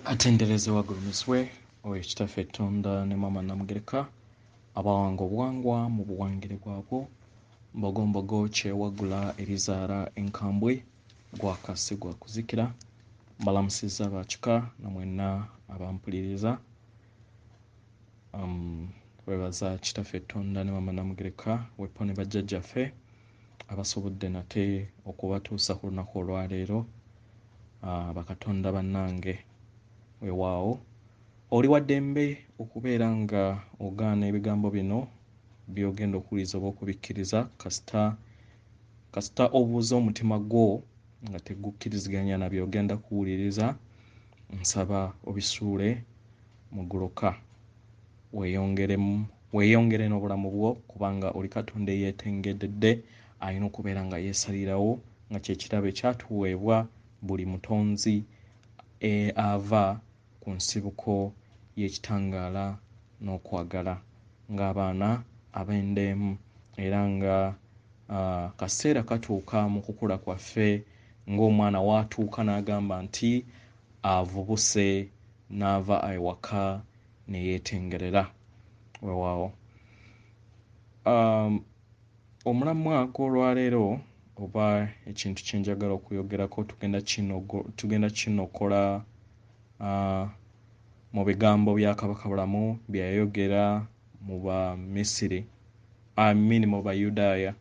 Atendereze wagulumiswe owekitaffe Tonda ne Mama Namugereka abawanga obuwangwa mu buwangire bwabwo mbogombogo kyewagula erizaara enkambwe gwakasi gwa kuzikira mbalamusiza abakika na mwenna abampuliriza webaza kitaffe Tonda ne Mama Namugereka wepone bajjajjaffe abasobodde nate okubatuusa ku lunaku olwaleero bakatonda bannange weewaawo oli waddembe okubeera nga ogaana ebigambo bino byogenda okuwuliza oba okubikkiriza kasita obuuza omutima gwo nga tegukkiriziganya na byogenda kuwuliriza nsaba obisuule mu gguloka weeyongere n'obulamu bwo kubanga oli Katonda eyeetengedde alina okubeera nga yeesalirawo nga kyekirabo ekyatuweebwa buli mutonzi ava ku nsibuko y'ekitangaala n'okwagala ng'abaana ab'endeemu era nga kaseera katuuka mu kukula kwaffe ng'omwana watuuka n'agamba nti avubuse n'ava ewaka ne yeetengerera weewaawo. Omulamwa gw'olwaleero oba ekintu kye njagala okuyogerako tugenda kinokola mu bigambo bya Kabaka Bulamu bye yayogera mu Bamisiri mu Bayudaaya.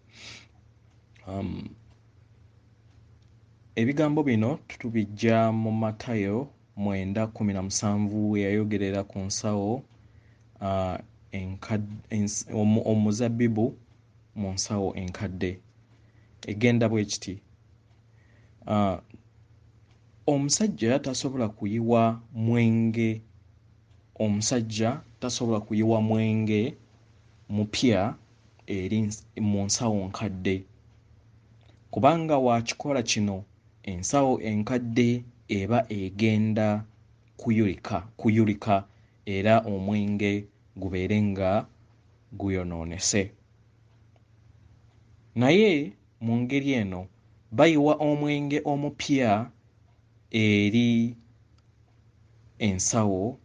Ebigambo bino tutubijja mu Matayo 9:17 we yayogerera ku nsawo omuzabibu mu nsawo enkadde egenda bwe kiti omusajja tasobola kuyiwa mwenge mupya eri mu nsawo nkadde kubanga wakikola kino ensawo enkadde eba egenda kuyulika era omwenge gubeere nga guyonoonese. Naye mu ngeri eno bayiwa omwenge omupya eri ensawo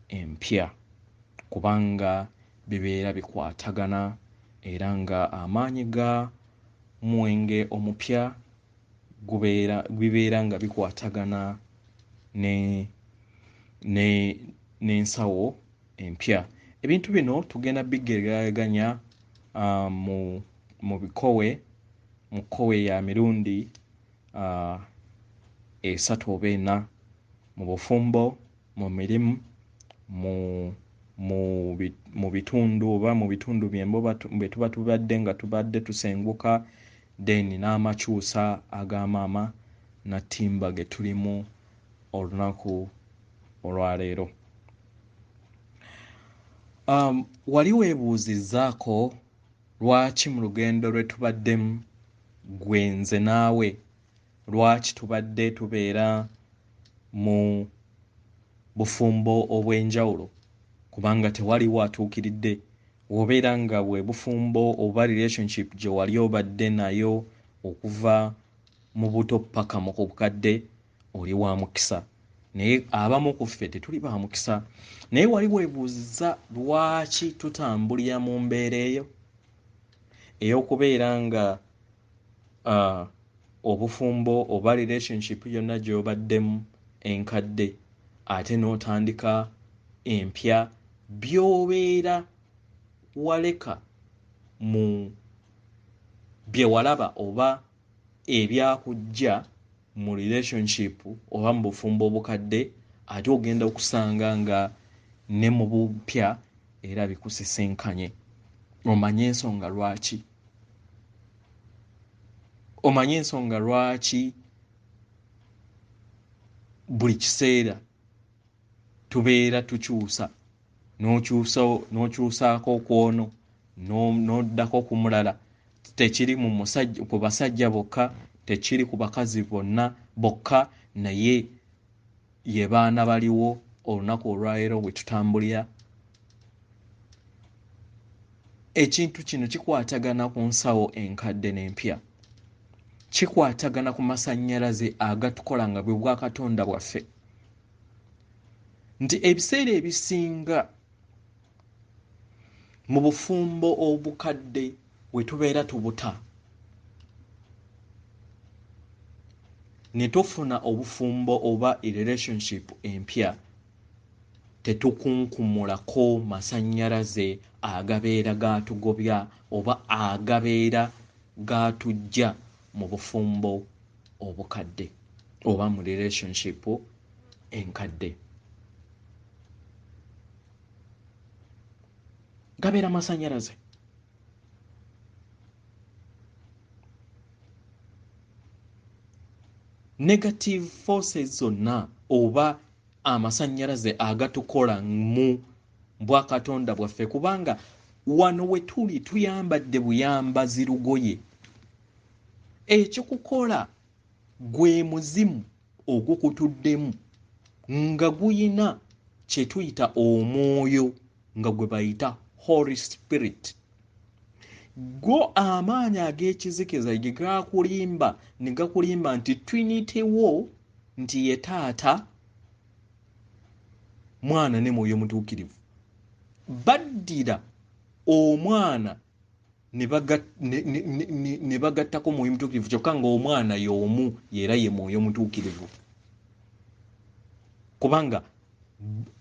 empya kubanga bibeera bikwatagana era nga amaanyi ga mwenge omupya bibeera nga bikwatagana n'ensawo empya. Ebintu bino tugenda bigeraganya mu kkowe ya mirundi 3 oba 4 mu bufumbo, mu mirimu, mu bitundu oba mu bitundu bye tuba tubadde nga tubadde tusenguka then n'amakyusa ag'amaama na ttimba ge tulimu olunaku olwaleero. Wali weebuuzizzaako lwaki mu lugendo lwe tubaddemu gwenze naawe lwaki tubadde tubeera mu bufumbo obw'enjawulo kubanga tewaliwo atuukiridde wobeera nga bwe bufumbo oba relationship gye wali obadde nayo okuva mu buto paka mu bukadde oli wa mukisa naye abamu ku ffe tetuli ba mukisa naye wali weebuuzizza lwaki tutambulira mu mbeera eyo ey'okubeera nga obufumbo oba relationship yonna gy'obaddemu enkadde ate n'otandika empya by'obeera waleka mu bye walaba oba ebyakujja mu relationship oba mu bufumbo obukadde ate ogenda okusanga nga ne mu bupya era bikusisinkanye. Omanye ensonga lwaki buli kiseera tubeera tukyusa n'okyusaako kwono n'oddako ku mulala tekiri ku basajja bokka tekiri ku bakazi bokka naye ye baana baliwo olunaku olwaleero bwe tutambulira. Ekintu kino kikwatagana ku nsawo enkadde n'empya kikwatagana ku masannyalaze agatukola nga bwe bwa Katonda bwaffe nti ebiseera ebisinga mu bufumbo obukadde we tubeera tubuta ne tufuna obufumbo oba relationship empya tetukunkumulako masannyalaze agabeera gatugobya oba agabeera gatujja mu bufumbo obukadde oba mu relationship enkadde. Gabeera masannyalaze. Negative forces zonna oba amasannyalaze agatukola mu bwakatonda bwaffe kubanga wano we tuli tuyambadde buyambazi lugoye ekikukola gwe muzimu ogukutuddemu nga guyina kye tuyita omwoyo nga gwe bayita Holy Spirit. Go amaanyi ag'ekizikiza gye gakulimba ne gakulimba nti Trinity wo nti ye Taata, Mwana ne Mwoyo Mutuukirivu. Baddira omwana ne bagattako Mwoyo Mutuukirivu kyokka ng'omwana y'omu era ye Mwoyo Mutuukirivu. Kubanga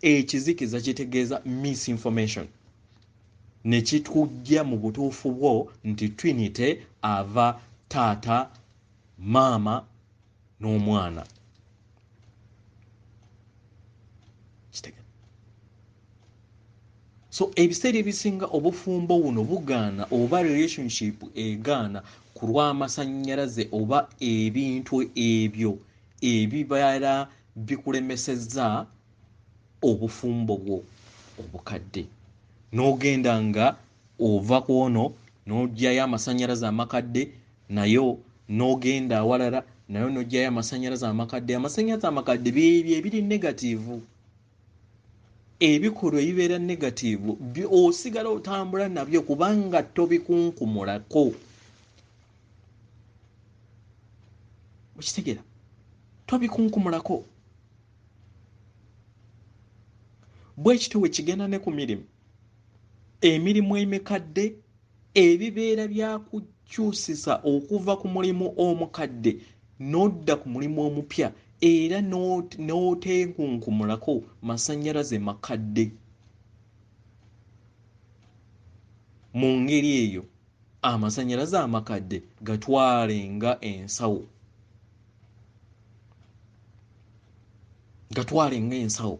ekizikiza kitegeeza misinformation. Ne kitujja mu butuufu bwo nti Trinity ava Taata, Maama n'Omwana. So ebiseera ebisinga obufumbo buno bugaana oba relationship egaana ku lw'amasannyalaze oba ebintu ebyo ebibeera bikulemesezza obufumbo bwo obukadde. N'ogenda nga ova ku ono n'ogyayo amasannyalaze amakadde nayo n'ogenda awalala nayo n'ogyayo amasannyalaze amakadde. Amasannyalaze amakadde byebyo ebiri negativu. Ebikolwa ebibeera negativu osigala otambula nabyo kubanga tobikunkumulako. Okitegeera? Tobikunkumulako. Bwe kityo we kigenda ne ku mirimu. Emirimu emikadde ebibeera byakukyusisa okuva ku mulimu omukadde n'odda ku mulimu omupya era n'otekunkumulako masannyalaze makadde. Mu ngeri eyo amasannyalaze amakadde gatwale nga ensawo. Gatwale nga ensawo.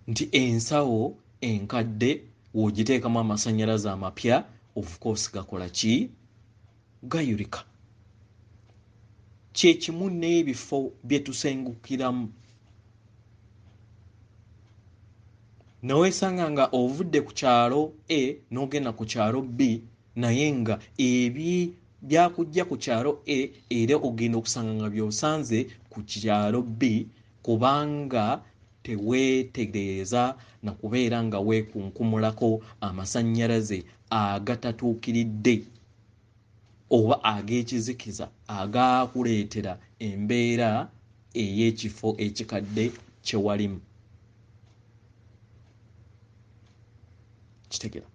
Nti ensawo enkadde w'ogiteekamu amasannyalaze amapya of course gakola ki? Gayulika. Kye kimu n'ebifo bye tusengukiramu. N'oweesanga nga ovudde ku kyalo A n'ogenda ku kyalo B naye nga byakujja ku kyalo A era ogenda okusanga nga by'osanze ku kyalo B kubanga teweetegereza na kubeera nga weekunkumulako amasannyalaze agatatuukiridde oba ag'ekizikiza agaakuleetera embeera ey'ekifo ekikadde kye walimu. Kitegeera?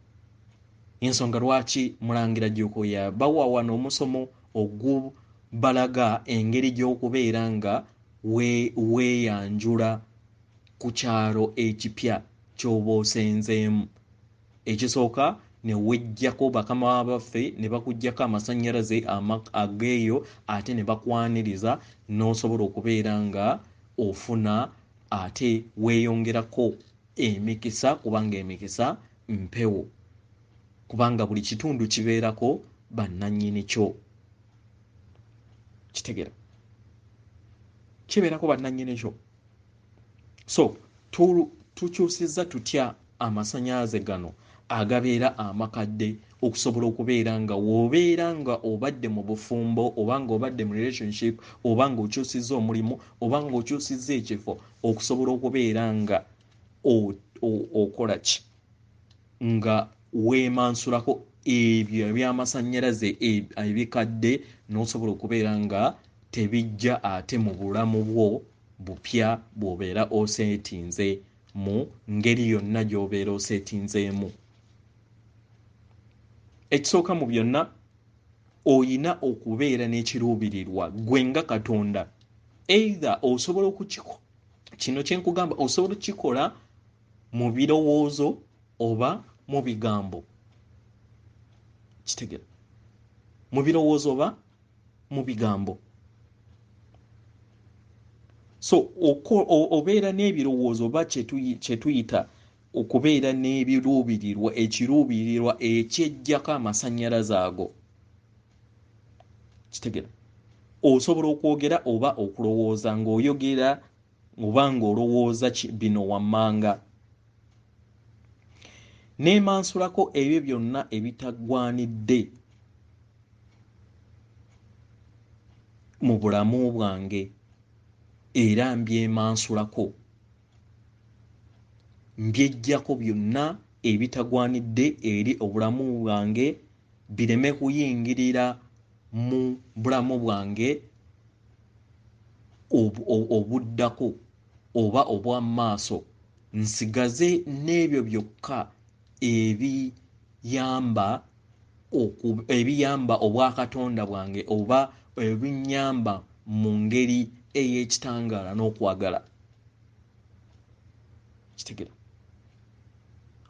Ensonga lwaki Mulangira Jjookoya bawa wano omusomo ogubalaga engeri gy'okubeera nga weeyanjula ku kyalo ekipya ky'oba osenzeemu. Ekisooka ne wejjako bakama baffe ne bakuggyako amasannyalaze ageeyo ate ne bakwaniriza n'osobola okubeera nga ofuna ate weeyongerako emikisa kubanga emikisa mpewo. Kubanga buli kitundu kibeerako bannannyini kyo. Kitegeera? Kibeerako bannannyini kyo. So tukyusizza tutya amasannyalaze gano agabeera amakadde okusobola okubeera nga w'obeera nga obadde mu bufumbo oba nga obadde mu relationship oba nga okyusizza omulimu oba nga okyusizza ekifo okusobola okubeera nga okola ki? Nga weemansulako ebyo ebyamasannyalaze ebikadde n'osobola okubeera nga tebijja ate mu bulamu bwo bupya bw'obeera oseetinze mu ngeri yonna gy'obeera oseetinzeemu. Ekisooka mu byonna oyina okubeera n'ekiruubirirwa gwe nga Katonda. Either osobola okukikola, kino kye nkugamba, osobola okukikola mu birowoozo oba mu bigambo. Kitegera, mu birowoozo oba mu bigambo. So obeera n'ebirowoozo oba kye tuyita okubeera n'ebiruubirirwa, ekiruubirirwa ekyeggyako amasannyalaze ago. Kitegera, osobola okwogera oba okulowooza ng'oyogera oba ng'olowooza bino wammanga. Neemansulako ebyo byonna ebitaggwanidde mu bulamu bwange era mbyemansulako. Mbyeggyako byonna ebitaggwanidde eri obulamu bwange bireme kuyingirira mu bulamu bwange obuddako oba obw'amaaso. Nsigaze n'ebyo byokka ebiyamba obwakatonda bwange oba ebinyamba mu ngeri ey'ekitangaala n'okwagala. Kitegera,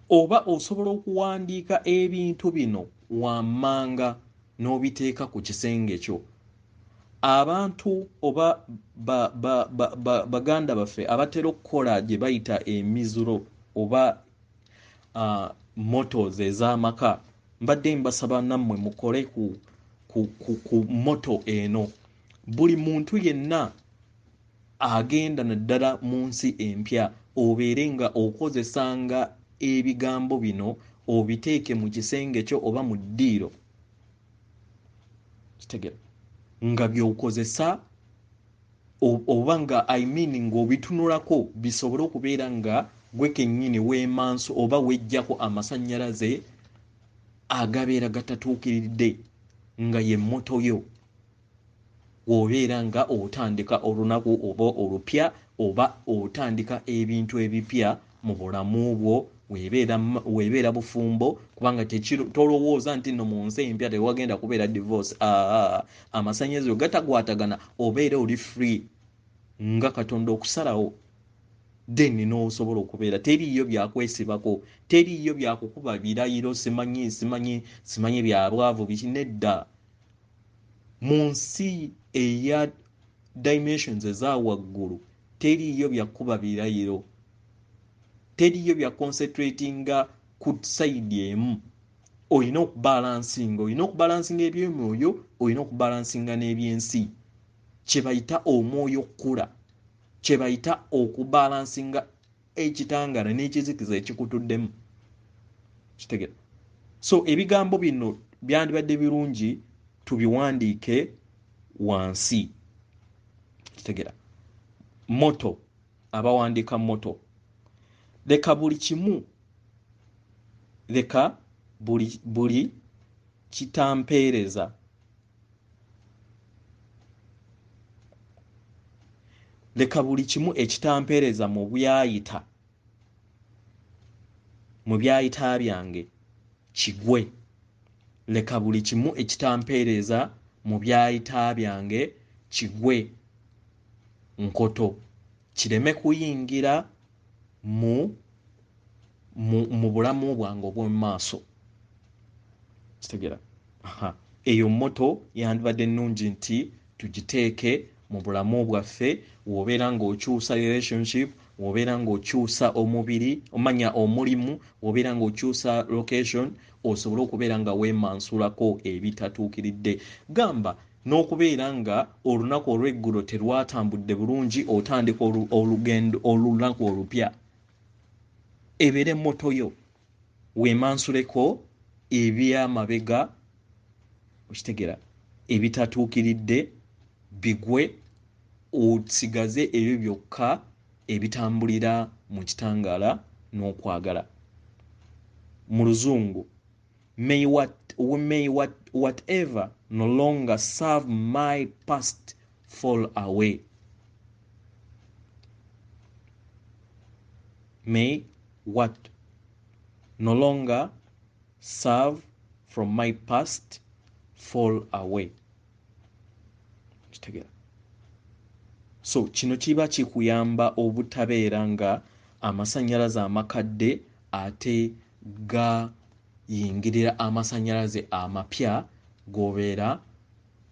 oba osobola okuwandiika ebintu bino wammanga n'obiteeka ku kisenge kyo. Abantu oba baganda baffe abatera okukola gye bayita emizulo oba motos ez'amaka, mbadde mbasaba nammwe mukole ku moto eno. Buli muntu yenna agenda naddala mu nsi empya obeere nga okozesanga ebigambo bino obiteeke mu kisenge kyo oba mu ddiiro. Kitegera, nga by'okozesa oba nga ng'obitunulako bisobole okubeera nga gwe kennyini weemansu oba weggyako amasannyalaze agabeera gatatuukiridde nga ye mmoto yo. W'obeera nga otandika olunaku oba olupya oba otandika ebintu ebipya mu bulamu bwo, weebeera bufumbo, kubanga tolowooza nti nno mu nsi empya tewagenda kubeera divorce. Amasannyalaze gatagwatagana, obeera oli free nga Katonda okusalawo, then n'osobola okubeera teriiyo byakwesibako, teriiyo byakukuba birayiro simanyi bya bwavu biki. Nedda, mu nsi eya dimensions eza waggulu teriiyo byakuba birayiro, teriiyo bya concentratinga ku side emu. Olina okubalansinga eby'omwoyo, olina okubalansinga n'ebyensi, kye bayita omwoyo kkula, kye bayita okubalansinga ekitangaala n'ekizikiza ekikutuddemu. Kitegera, so ebigambo bino byandibadde birungi tubiwandiike wansi. Kitegera, moto, abawandiika moto, leka buli kitampeereza, leka buli kimu ekitampeereza mu byayita byange kigwe. Leka buli kimu ekitampeereza mu byayita byange kigwe nkoto, kireme kuyingira mu bulamu bwange obw'omu maaso. Kitegera, eyo moto yandibadde nnungi nti tugiteeke mu bulamu bwaffe. W'obeera ng'okyusa relationship, w'obeera ng'okyusa omubiri, omanya omulimu, w'obeera ng'okyusa location, osobole okubeera nga weemansulako ebitatuukiridde. Gamba n'okubeera nga olunaku olw'eggulo terwatambudde bulungi, otandika olunaku olupya. Ebeere moto yo, weemansuleko eby'amabega, okitegera, ebitatuukiridde bigwe, osigaze ebyo byokka ebitambulira mu kitangaala n'okwagala. Mu Luzungu, may whatever no longer serve my past fall away. may what no longer serve from my past fall away. So kino kiba kikuyamba obutabeera nga amasannyalaze amakadde ate gayingirira amasannyalaze amapya g'obeera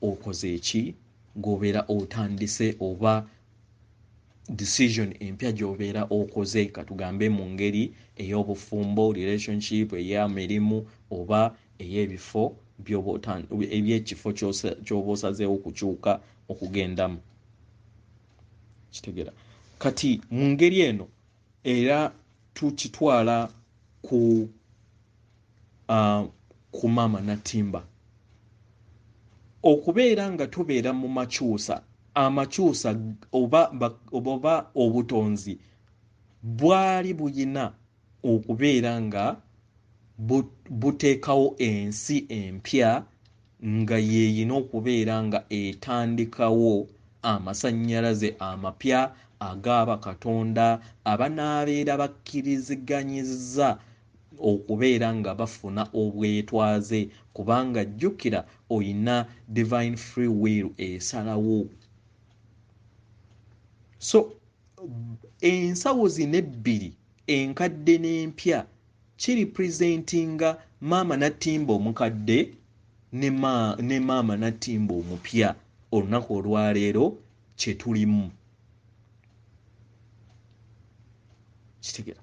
okoze eki, g'obeera otandise, oba decision empya gy'obeera okoze, katugambe mu ngeri ey'obufumbo, relationship, ey'amirimu oba ey'ebifo ebyekifo ky'oba osazeewo kukyuka okugendamu. Kitegera kati mu ngeri eno era tukitwala ku maama Natimba, okubeera nga tubeera mu makyusa, amakyusa oba obutonzi bwali buyina okubeera nga buteekawo ensi empya nga yeeyina okubeera nga etandikawo amasannyalaze amapya agaaba Katonda abanaabeera bakkiriziganyizza okubeera nga bafuna obwetwaze, kubanga jjukira oyina divine free will esalawo. So ensawo zino ebbiri, enkadde n'empya, kiripresentinga maama Natimba omukadde ne maama Natimba omupya olunaku olwaleero kye tulimu. Kitegera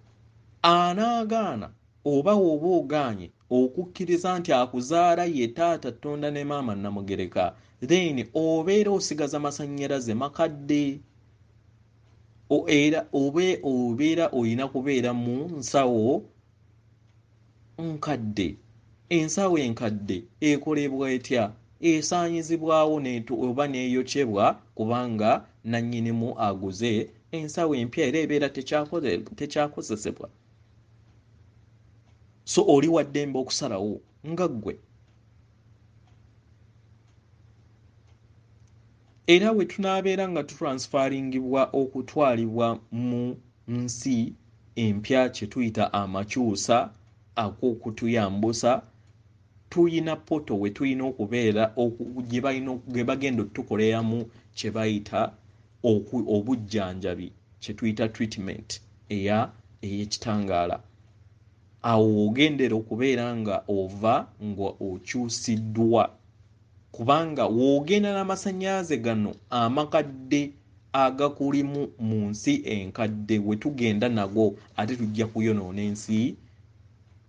anaagaana oba woba ogaanye okukkiriza nti akuzaala ye taata Tonda ne maama Namugereka, then obeera osigaza masannyalaze makadde, era obeera olina kubeera mu nsawo nkadde. Ensawo enkadde ekolebwa etya? Esaanyizibwawo oba neeyokyebwa kubanga nannyinimu aguze ensawo empya era ebeera tekyakozesebwa. So oli wa ddembe okusalawo nga ggwe. Era we tunaabeera nga tutransferingibwa okutwalibwa mu nsi empya kye tuyita amakyusa ak'okutuyambusa, tuyina poto we tuyina okubeera ge bagenda otukoleramu kye bayita obujjanjabi, kye tuyita treatment ey'ekitangaala. Awo ogendera okubeera nga ova nga okyusiddwa, kubanga woogenda n'amasannyalaze gano amakadde agakulimu mu nsi enkadde we tugenda nago ate tujja kuyonoona ensi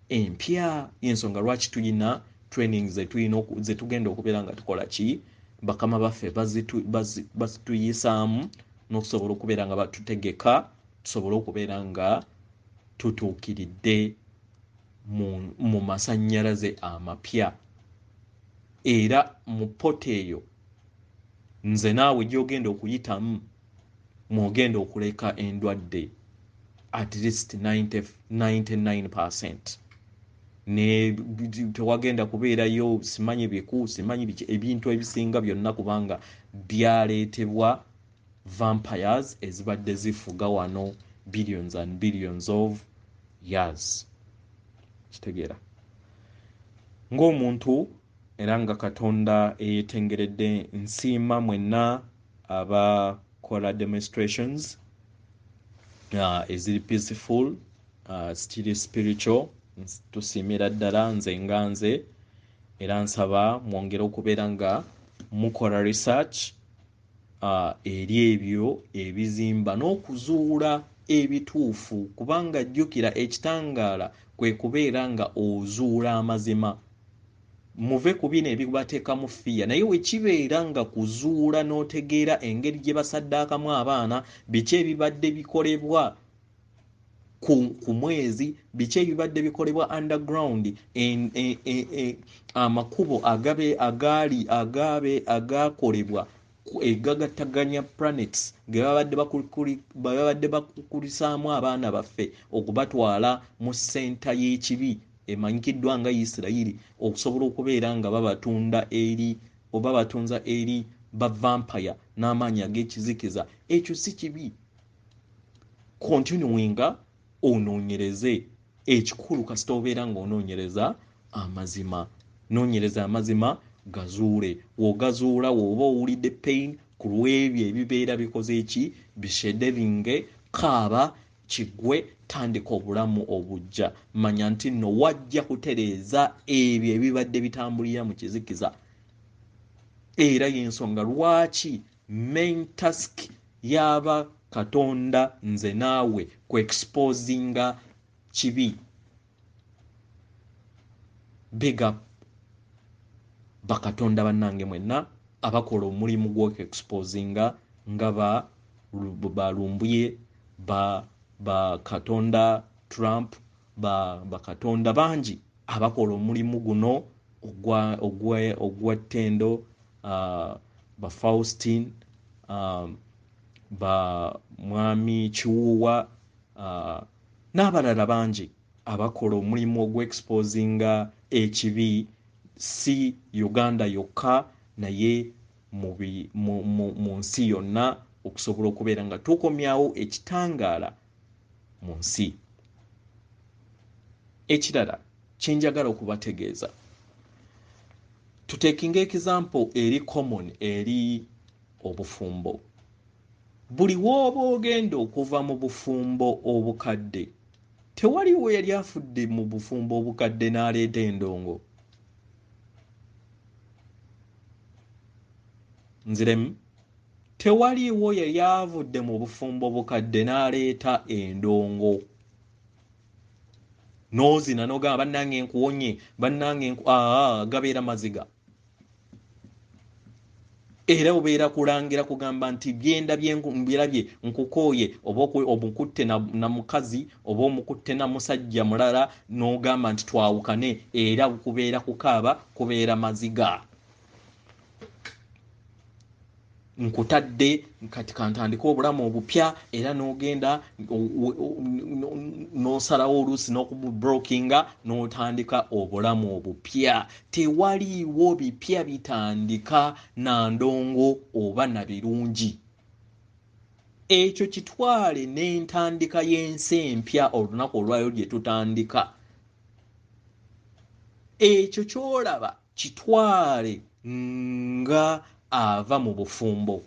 empya. Y'ensonga lwaki tuyina training ze tugenda okubeera nga tukola ki, bakama baffe bazituyisaamu n'okusobola okubeera nga batutegeka tusobole okubeera nga tutuukiridde mu masannyalaze amapya. Era mu poto eyo nze naawe gy'ogenda okuyitamu mw'ogenda okuleka endwadde at least 99%. Tewagenda kubeerayo simanyi biku, simanyi biki, ebintu ebisinga byonna kubanga byaleetebwa vampires ezibadde zifuga wano billions and billions of years. Kitegeera ng'omuntu era nga Katonda eyeetengeredde, nsiima mwenna abakola demonstrations eziri peaceful, still spiritual. Tusiimira ddala nze era nsaba mwongere okubeera nga mukola research eri ebyo ebizimba n'okuzuula ebituufu, kubanga jjukira ekitangaala kwe kubeera nga ozuula amazima. Muve ku bino ebibateekamu fiya, naye we kibeera nga kuzuula n'otegeera engeri gye basaddaakamu abaana, biki ebibadde bikolebwa ku mwezi, biki ebibadde bikolebwa underground, amakubo agakolebwa egagattaganya planets ge babadde bakukulisaamu abaana baffe okubatwala mu senta y'ekibi emanyikiddwa nga Isirayiri, okusobola okubeera nga babatunza eri ba vampire n'amaanyi ag'ekizikiza. Ekyo si kibi. Continuinga onoonyereze ekikulu kasita obeera ng'onoonyereza amazima. Noonyereza amazima gazuule. W'ogazuula w'oba owulidde pain ku lw'ebyo ebibeera bikoze eki bishederinge, kaaba kiggwe, tandika obulamu obujja. Manya nti nno wajja kutereeza ebyo ebibadde bitambulira mu kizikiza. Era y'ensonga lwaki main task y'aba Katonda nze naawe ku exposinga kibi. Big up bakatonda bannange mwenna abakola omulimu gw'oku exposinga nga balumbuye ba Katonda Trump, bakatonda bangi abakola omulimu guno ogwa ttendo, ba Faustin, ba mwami Kiwuwa, n'abalala bangi abakola omulimu ogw'exposinga ekibi, si Uganda yokka naye mu nsi yonna, okusobola okubeera nga tukomyawo ekitangaala mu nsi. Ekirala kyenjagala okubategeeza, tuteekinga example eri common eri obufumbo. Buli w'oba ogenda okuva mu bufumbo obukadde, tewaliwo yali afudde mu bufumbo obukadde n'aleeta endongo. Nziremu, tewaliwo yali avudde mu bufumbo obukadde n'aleeta endongo. Noozina n'ogamba bannange nkuwonye, bannange gabeera maziga. Era obeera kulangira kugamba nti birabye nkukooye, oba omukutte na mukazi oba omukutte na musajja mulala, n'ogamba nti twawukane, era kubeera kukaaba, kubeera maziga. Nkutadde kati kantandika obulamu obupya, era n'ogenda n'osalawo oluusi n'okububrokinga n'otandika obulamu obupya. Tewaliiwo bipya bitandika na ndongo oba na birungi. Ekyo kitwale n'entandika y'ensi empya olunaku olwayo gye tutandika. Ekyo ky'olaba kitwale nga ava mu bufumbo,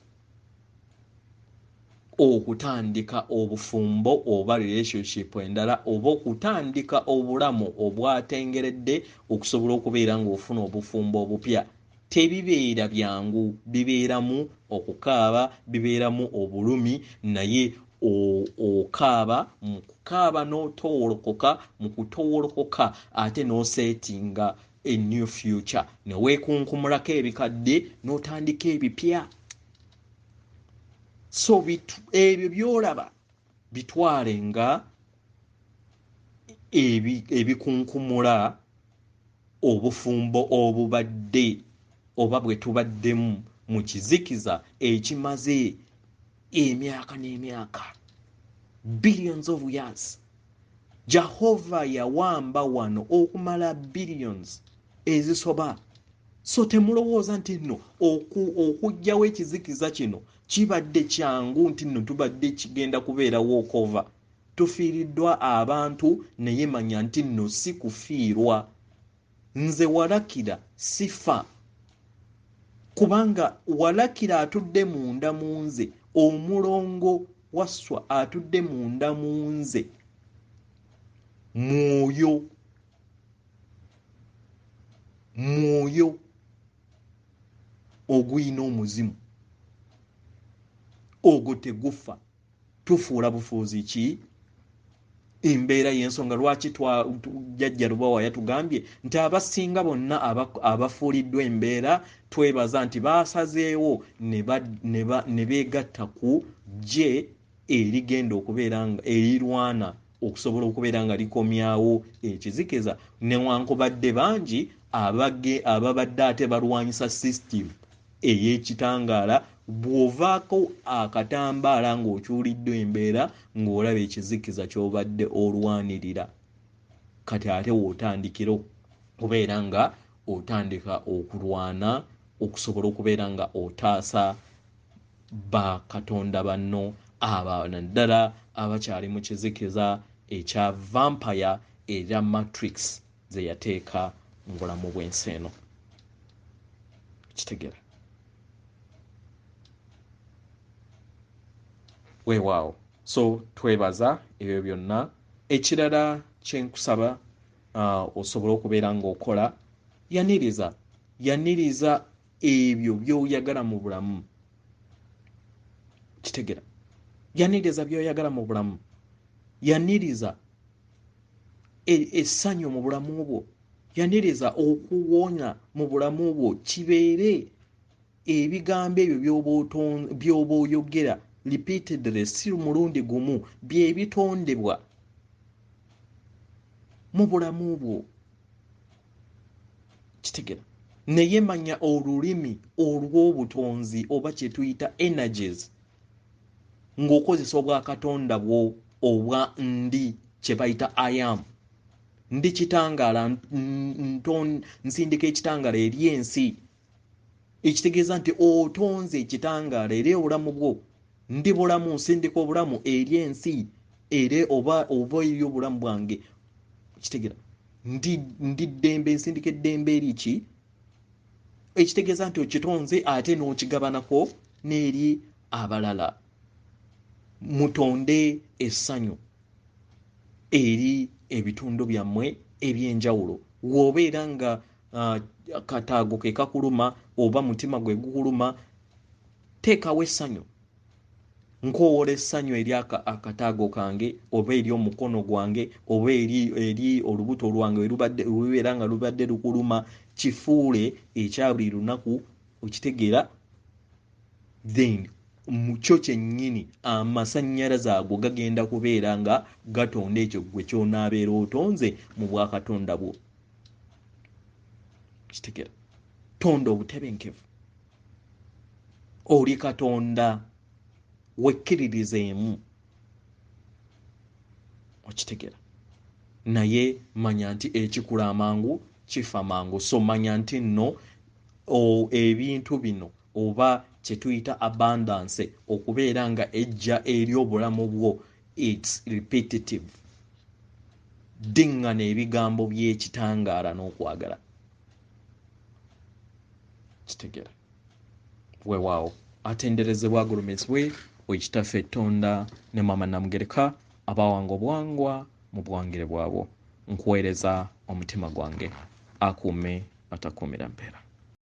okutandika obufumbo oba relationship endala, oba okutandika obulamu obwatengeredde okusobola okubeera ng'ofuna obufumbo obupya. Tebibeera byangu, bibeeramu okukaaba, bibeeramu obulumi, naye okaaba, mu kukaaba n'otowolokoka, mu kutowolokoka ate n'osetinga a new future, ne weekunkumulako ebikadde n'otandika ebipya. So ebyo by'olaba bitwale nga ebikunkumula obufumbo obubadde oba bwe tubaddemu mu kizikiza ekimaze emyaka n'emyaka, billions of years. Jehova yawamba wano okumala billions ezisoba. So temulowooza nti nno okujjawo ekizikiza kino kibadde kyangu, nti nno tubadde kigenda kubeera walkover. Tufiiriddwa abantu, naye manya nti nno si kufiirwa. Nze walakira sifa, kubanga walakira atudde munda mu nze, omulongo Wasswa atudde munda mu nze, mwoyo oguyina omuzimu, ogwo tegufa. Tufuula bufuuzi ki? Embeera y'ensonga lwaki jjajja Lubawa yatugambye nti abasinga bonna abafuuliddwa embeera twebaza nti baasazeewo ne beegatta ku gye erigenda okubeera nga erirwana okusobola okubeera nga likomyawo ekizikiza, newankubadde bangi ababadde ate balwanyisa system ey'ekitangaala. Bw'ovaako akatambaala ng'okyuliddwa embeera ng'olaba ekizikiza ky'obadde olwanirira, kati ate w'otandikira okubeera nga otandika okulwana okusobola okubeera nga otaasa bakatonda banno, naddala abakyali mu kizikiza ekya vampire era matrix ze yateeka mu bulamu bw'ensi eno. Kitegera weewaawo. So twebaza ebyo byonna. Ekirala kyenkusaba osobole okubeera ng'okola yaniriza ebyo by'oyagala mu bulamu. Kitegera yaniriza by'oyagala mu bulamu, yaniriza essanyu mu bulamu bwo, yaniriza okuwonya mu bulamu bwo, kibeere ebigambo ebyo by'oba oyogera repeatedly, si mulundi gumu, bye bitondebwa mu bulamu bwo. Kitegera naye manya olulimi olw'obutonzi oba kye tuyita energies ng'okozesa obwa katonda bwo obwa ndi kye bayita I am. Ndi kitangaala, nsindika ekitangaala eri ensi, ekitegeeza nti otonze ekitangaala eri obulamu bwo. Ndi bulamu, nsindika obulamu eri ensi era oba eri obulamu bwange. Kitegera ndi ddembe, nsindika eddembe eri ki, ekitegeeza nti okitonze ate n'okigabanako n'eri abalala. Mutonde essanyu eri ebitundu byammwe eby'enjawulo. W'obeera nga kataago ke kakuluma oba mutima gwe gukuluma, teekawo essanyu. Nkoowola essanyu eri akataago kange oba eri omukono gwange oba eri olubuto lwange werubeera nga lubadde lukuluma, kifuule ekya buli lunaku. Okitegeera then mukyo kyennyini amasannyalaze ago gagenda kubeera nga gatonda ekyo gwe kyonaabeera otonze mu bwakatonda bwo. Kitegera tonda obutebenkevu, oli katonda, wekkiririzeemu. Okitegera naye manya nti ekikula amangu kifa mangu. So manya nti nno ebintu bino oba kye tuyita abundance okubeera nga ejja eri obulamu bwo, it's repetitive. Ddiŋŋana ebigambo by'ekitangaala n'okwagala. Kitegera weewaawo. Atenderezebwa agulumizibwe Kitaffe Tonda ne Maama Namugereka abawanga obwangwa mu bwangire bwabwo. Nkuweereza omutima gwange akuume atakuumira mpeera.